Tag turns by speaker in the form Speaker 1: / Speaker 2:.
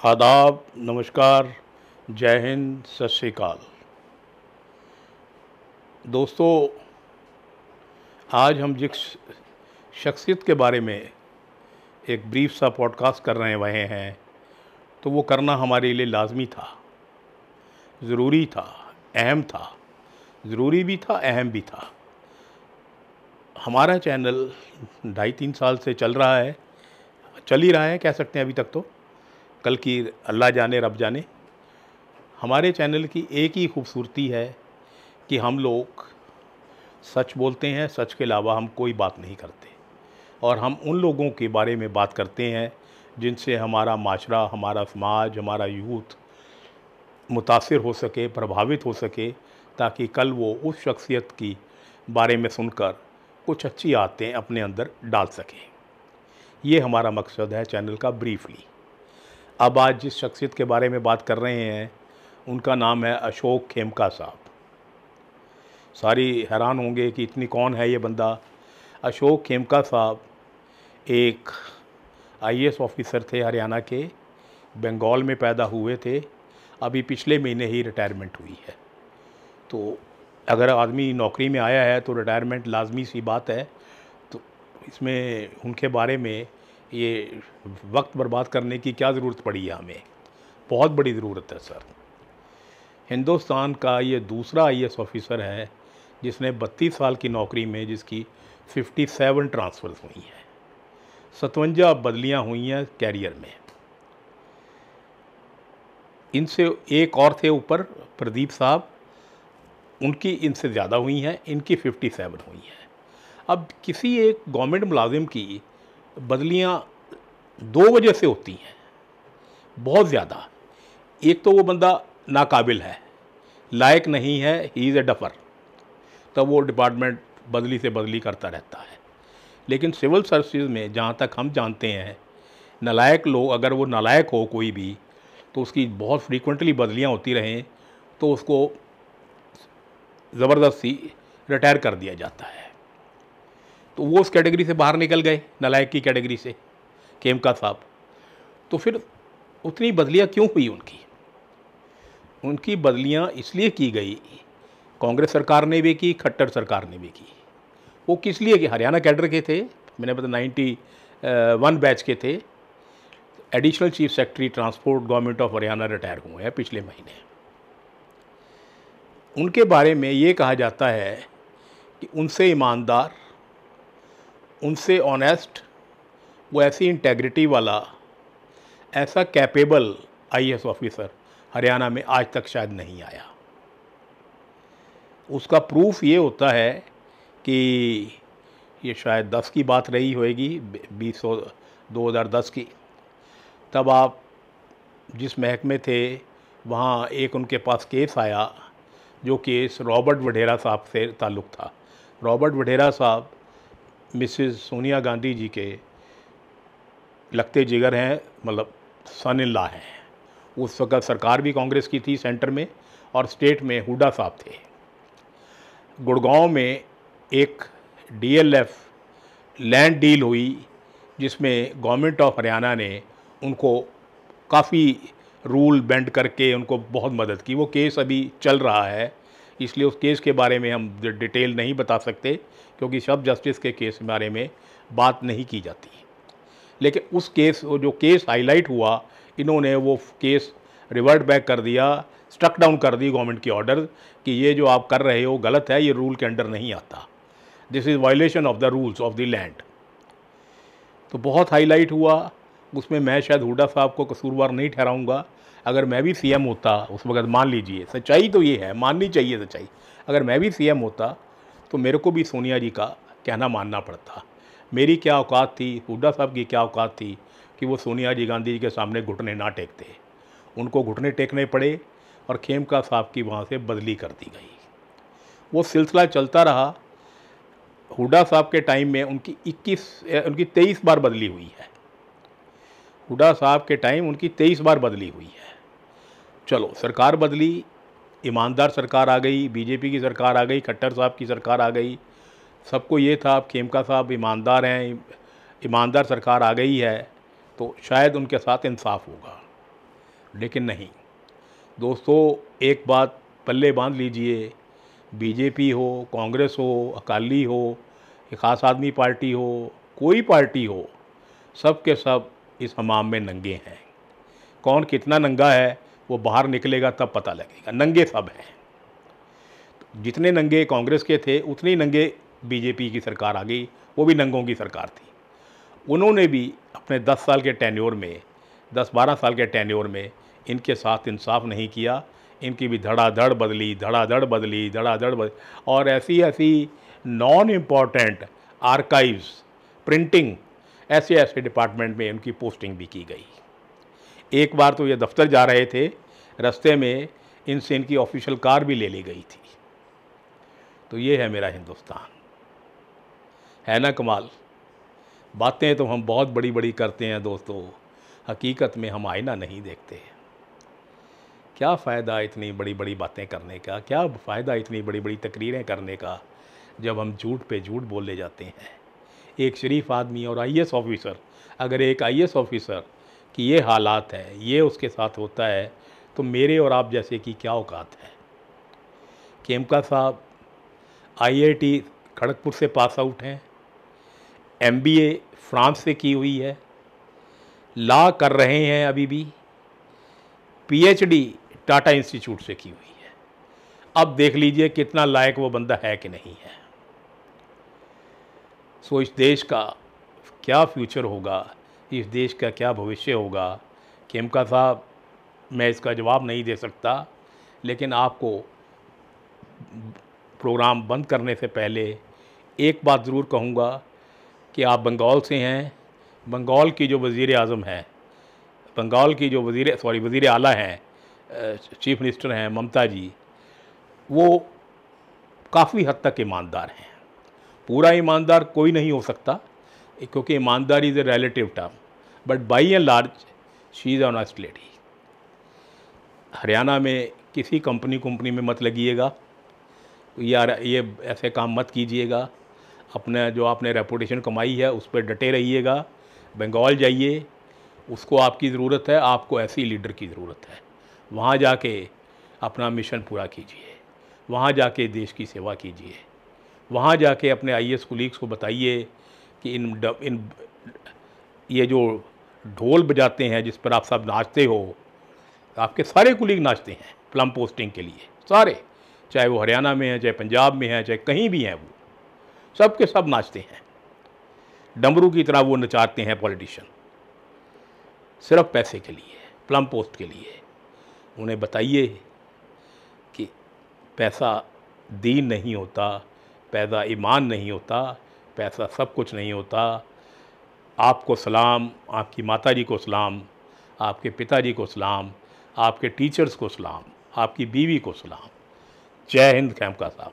Speaker 1: आदाब, नमस्कार, जय हिंद, सत श्री अकाल। दोस्तों, आज हम जिस शख्सियत के बारे में एक ब्रीफ सा पॉडकास्ट कर रहे हैं तो वो करना हमारे लिए लाजमी था, ज़रूरी था, अहम था। ज़रूरी भी था, अहम भी था। हमारा चैनल 2.5-3 साल से चल ही रहा है कह सकते हैं। अभी तक तो कल की अल्लाह जाने रब जाने। हमारे चैनल की एक ही खूबसूरती है कि हम लोग सच बोलते हैं, सच के अलावा हम कोई बात नहीं करते, और हम उन लोगों के बारे में बात करते हैं जिनसे हमारा माशरा, हमारा समाज, हमारा यूथ मुतासिर हो सके, प्रभावित हो सके, ताकि कल वो उस शख्सियत की बारे में सुनकर कुछ अच्छी आदतें अपने अंदर डाल सकें। ये हमारा मकसद है चैनल का ब्रीफली। अब आज जिस शख्सियत के बारे में बात कर रहे हैं उनका नाम है अशोक खेमका साहब। सारी हैरान होंगे कि इतनी कौन है ये बंदा। अशोक खेमका साहब एक आईएएस ऑफिसर थे, हरियाणा के, बंगाल में पैदा हुए थे। अभी पिछले महीने ही रिटायरमेंट हुई है। तो अगर आदमी नौकरी में आया है तो रिटायरमेंट लाजमी सी बात है। तो इसमें उनके बारे में ये वक्त बर्बाद करने की क्या ज़रूरत पड़ी है हमें? बहुत बड़ी ज़रूरत है सर। हिंदुस्तान का ये दूसरा आईएएस ऑफिसर है जिसने 32 साल की नौकरी में जिसकी 57 ट्रांसफ़र्स हुई हैं, 57 बदलियां हुई हैं कैरियर में। इनसे एक और थे ऊपर, प्रदीप साहब, उनकी इनसे ज़्यादा हुई हैं, इनकी 57 हुई हैं। अब किसी एक गवर्नमेंट मुलाजिम की बदलियां 2 वजह से होती हैं, बहुत ज़्यादा। एक तो वो बंदा नाकाबिल है, लायक नहीं है, ही इज़ ए डफर, तब वो डिपार्टमेंट बदली से बदली करता रहता है। लेकिन सिविल सर्विसेज में जहाँ तक हम जानते हैं, नालायक लोग, अगर वो नालायक हो कोई भी, तो उसकी बहुत फ्रीक्वेंटली बदलियाँ होती रहें तो उसको ज़बरदस्ती रिटायर कर दिया जाता है। तो वो उस कैटेगरी से बाहर निकल गए, नालायक की कैटेगरी से, खेमका साहब। तो फिर उतनी बदलियाँ क्यों हुई उनकी? उनकी बदलियाँ इसलिए की गई, कांग्रेस सरकार ने भी की, खट्टर सरकार ने भी की। वो किस लिए कि हरियाणा कैडर के थे, मैंने पता 91 बैच के थे। Additional chief secretary transport government of Haryana retire हुए हैं पिछले महीने। उनके बारे में ये कहा जाता है कि उनसे ईमानदार, उनसे ऑनेस्ट, वो ऐसी इंटेग्रिटी वाला, ऐसा कैपेबल आईएएस ऑफिसर हरियाणा में आज तक शायद नहीं आया। उसका प्रूफ ये होता है कि ये शायद 10 की बात रही होएगी, 2010 की। तब आप जिस महकमे थे वहाँ एक उनके पास केस आया, जो केस रॉबर्ट वढेरा साहब से ताल्लुक़ था। रॉबर्ट वढेरा साहब मिसेस सोनिया गांधी जी के लगते जिगर हैं, मतलब सन इन लॉ हैं। उस वक्त सरकार भी कांग्रेस की थी सेंटर में, और स्टेट में हुड्डा साहब थे। गुड़गांव में एक डीएलएफ लैंड डील हुई जिसमें गवर्नमेंट ऑफ हरियाणा ने उनको काफ़ी रूल बेंड करके उनको बहुत मदद की। वो केस अभी चल रहा है, इसलिए उस केस के बारे में हम डिटेल नहीं बता सकते, क्योंकि सब जस्टिस के केस के बारे में बात नहीं की जाती। लेकिन उस केस, जो केस हाईलाइट हुआ, इन्होंने वो केस रिवर्ट बैक कर दिया, स्ट्रक डाउन कर दी गवर्नमेंट की ऑर्डर कि ये जो आप कर रहे हो गलत है, ये रूल के अंडर नहीं आता, this is violation of the rules of the land. तो बहुत हाईलाइट हुआ उसमें। मैं शायद हुड्डा साहब को कसूरवार नहीं ठहराऊंगा। अगर मैं भी सीएम होता उस वक्त, मान लीजिए, सच्चाई तो ये है, माननी चाहिए सच्चाई, अगर मैं भी सीएम होता तो मेरे को भी सोनिया जी का कहना मानना पड़ता। मेरी क्या औकात थी, हुड्डा साहब की क्या औकात थी कि वो सोनिया जी गांधी जी के सामने घुटने ना टेकते। उनको घुटने टेकने पड़े और खेमका साहब की वहाँ से बदली कर दी गई। वो सिलसिला चलता रहा। हुड्डा साहब के टाइम में उनकी 23 बार बदली हुई है। हुड्डा साहब के टाइम उनकी 23 बार बदली हुई है। चलो, सरकार बदली, ईमानदार सरकार आ गई, बीजेपी की सरकार आ गई, खट्टर साहब की सरकार आ गई। सबको ये था अब खेमका साहब ईमानदार हैं, ईमानदार सरकार आ गई है तो शायद उनके साथ इंसाफ होगा। लेकिन नहीं दोस्तों, एक बात पल्ले बांध लीजिए, बीजेपी हो, कांग्रेस हो, अकाली हो, ये खास आदमी पार्टी हो, कोई पार्टी हो, सब के सब इस हमाम में नंगे हैं। कौन कितना नंगा है वो बाहर निकलेगा तब पता लगेगा। नंगे सब हैं। जितने नंगे कांग्रेस के थे उतने ही नंगे बीजेपी की सरकार आ गई, वो भी नंगों की सरकार थी। उन्होंने भी अपने 10 साल के टेन्योर में, 10-12 साल के टेन्योर में इनके साथ इंसाफ नहीं किया। इनकी भी धड़ाधड़ बदली, धड़ाधड़ बदली, धड़ाधड़ बदली, और ऐसी ऐसी नॉन इम्पॉर्टेंट आर्काइव्स, प्रिंटिंग, ऐसे ऐसे डिपार्टमेंट में इनकी पोस्टिंग भी की गई। एक बार तो ये दफ्तर जा रहे थे, रास्ते में इनसे इनकी ऑफिशियल कार भी ले ली गई थी। तो ये है मेरा हिंदुस्तान, है ना कमाल। बातें तो हम बहुत बड़ी बड़ी करते हैं दोस्तों, हकीकत में हम आईना नहीं देखते। क्या फ़ायदा इतनी बड़ी बड़ी बातें करने का, क्या फ़ायदा इतनी बड़ी बड़ी तकरीरें करने का, जब हम झूठ पे झूठ बोले जाते हैं। एक शरीफ आदमी और आईएएस ऑफिसर, अगर एक आईएएस ऑफिसर कि ये हालात है, ये उसके साथ होता है, तो मेरे और आप जैसे की क्या औकात है। खेमका साहब आईआईटी खड़गपुर से पास आउट हैं, एमबीए फ्रांस से की हुई है, लॉ कर रहे हैं अभी भी, पीएचडी टाटा इंस्टीट्यूट से की हुई है। अब देख लीजिए कितना लायक वो बंदा है कि नहीं है। सो इस देश का क्या फ्यूचर होगा, इस देश का क्या भविष्य होगा, खेमका साहब मैं इसका जवाब नहीं दे सकता। लेकिन आपको प्रोग्राम बंद करने से पहले एक बात ज़रूर कहूँगा कि आप बंगाल से हैं। बंगाल की जो वज़ीर आज़म है, बंगाल की जो वज़ीर आला हैं, चीफ मिनिस्टर हैं ममता जी, वो काफ़ी हद तक ईमानदार हैं। पूरा ईमानदार कोई नहीं हो सकता, क्योंकि ईमानदारी is a relative term, but by and large she is honest lady. Haryana में किसी कंपनी में मत लगिएगा यार, ये ऐसे काम मत कीजिएगा। अपने जो आपने रेपुटेशन कमाई है उस पर डटे रहिएगा। बंगाल जाइए, उसको आपकी ज़रूरत है, आपको ऐसी लीडर की ज़रूरत है। वहाँ जाके अपना मिशन पूरा कीजिए, वहाँ जाके देश की सेवा कीजिए, वहाँ जाके अपने आईएएस कोलीग्स को बताइए कि इन ये जो ढोल बजाते हैं जिस पर आप सब नाचते हो, आपके सारे कोलीग नाचते हैं प्लम पोस्टिंग के लिए, सारे, चाहे वो हरियाणा में हैं, चाहे पंजाब में हैं, चाहे कहीं भी हैं, वो सब के सब नाचते हैं। डमरू की तरह वो नचाते हैं पॉलिटिशियन, सिर्फ पैसे के लिए, प्लम पोस्ट के लिए। उन्हें बताइए कि पैसा दीन नहीं होता, पैसा ईमान नहीं होता, पैसा सब कुछ नहीं होता। आपको सलाम, आपकी माताजी को सलाम, आपके पिताजी को सलाम, आपके टीचर्स को सलाम, आपकी बीवी को सलाम। जय हिंद खेमका साहब।